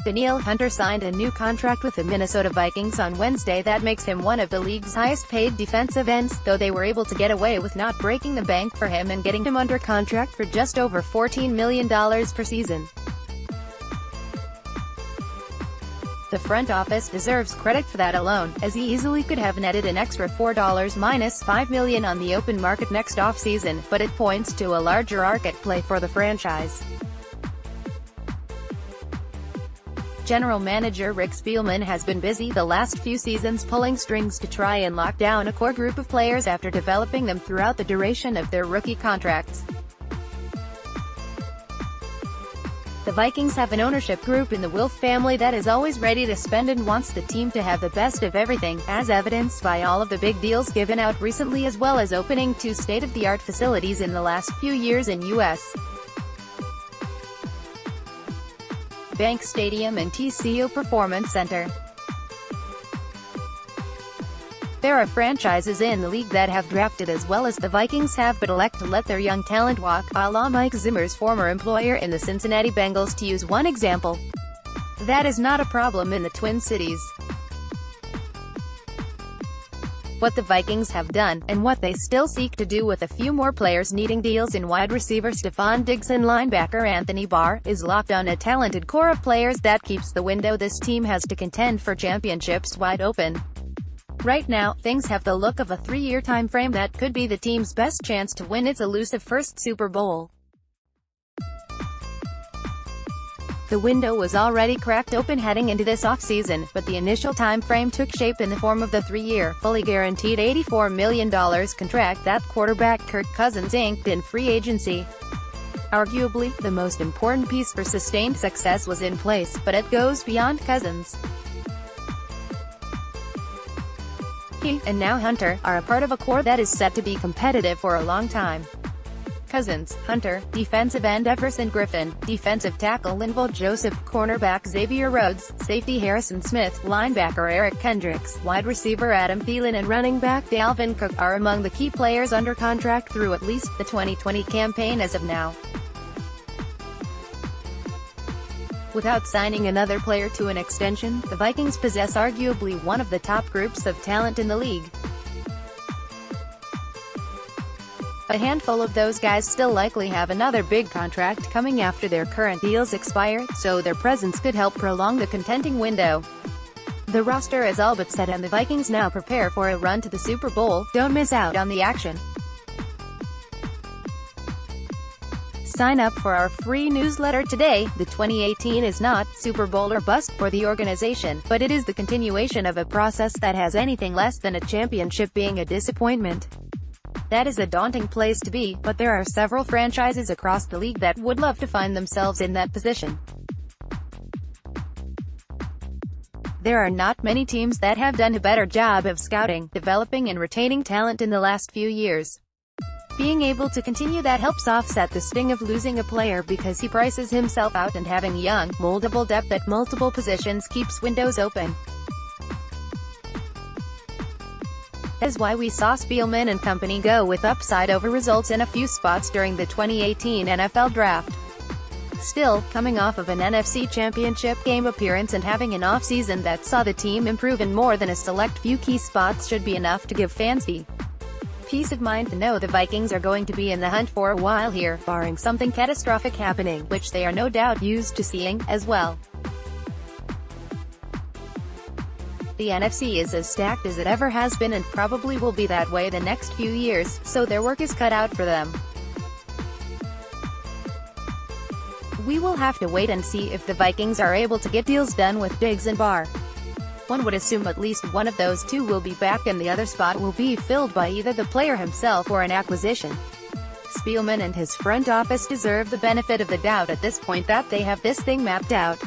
Danielle Hunter signed a new contract with the Minnesota Vikings on Wednesday that makes him one of the league's highest-paid defensive ends, though they were able to get away with not breaking the bank for him and getting him under contract for just over $14 million per season. The front office deserves credit for that alone, as he easily could have netted an extra $4 million on the open market next offseason, but it points to a larger market play for the franchise. General manager Rick Spiel has been busy the last few seasons pulling strings to try and lock down a core group of players after developing them throughout the duration of their rookie contracts. The Vikings have an ownership group in the Wilf family that is always ready to spend and wants the team to have the best of everything, as evidenced by all of the big deals given out recently as well as opening 2 state-of-the-art facilities in the last few years in U.S. Bank Stadium and TCO Performance Center. There are franchises in the league that have drafted as well as the Vikings have but elect to let their young talent walk, a la Mike Zimmer's former employer in the Cincinnati Bengals to use one example. That is not a problem in the Twin Cities. What the Vikings have done, and what they still seek to do with a few more players needing deals in wide receiver Stephon Diggs and linebacker Anthony Barr, is locked on a talented core of players that keeps the window this team has to contend for championships wide open. Right now, things have the look of a 3-year time frame that could be the team's best chance to win its elusive first Super Bowl. The window was already cracked open heading into this offseason, but the initial time frame took shape in the form of the 3-year, fully guaranteed $84 million contract that quarterback Kirk Cousins inked in free agency. Arguably, the most important piece for sustained success was in place, but it goes beyond Cousins. He, and now Hunter, are a part of a core that is set to be competitive for a long time. Cousins, Hunter, defensive end Everson Griffin, defensive tackle Linval Joseph, cornerback Xavier Rhodes, safety Harrison Smith, linebacker Eric Kendricks, wide receiver Adam Thielen and running back Dalvin Cook are among the key players under contract through at least the 2020 campaign as of now. Without signing another player to an extension, the Vikings possess arguably one of the top groups of talent in the league. A handful of those guys still likely have another big contract coming after their current deals expire, so their presence could help prolong the contending window. The roster is all but set and the Vikings now prepare for a run to the Super Bowl. Don't miss out on the action. Sign up for our free newsletter today. The 2018 is not Super Bowl or bust for the organization, but it is the continuation of a process that has anything less than a championship being a disappointment. That is a daunting place to be, but there are several franchises across the league that would love to find themselves in that position. There are not many teams that have done a better job of scouting, developing and retaining talent in the last few years. Being able to continue that helps offset the sting of losing a player because he prices himself out, and having young, moldable depth at multiple positions keeps windows open. That is why we saw Spielman and company go with upside over results in a few spots during the 2018 NFL Draft. Still, coming off of an NFC Championship game appearance and having an offseason that saw the team improve in more than a select few key spots should be enough to give fans the peace of mind to know the Vikings are going to be in the hunt for a while here, barring something catastrophic happening, which they are no doubt used to seeing, as well. The NFC is as stacked as it ever has been and probably will be that way the next few years, so their work is cut out for them. We will have to wait and see if the Vikings are able to get deals done with Diggs and Barr. One would assume at least one of those two will be back and the other spot will be filled by either the player himself or an acquisition. Spielman and his front office deserve the benefit of the doubt at this point that they have this thing mapped out.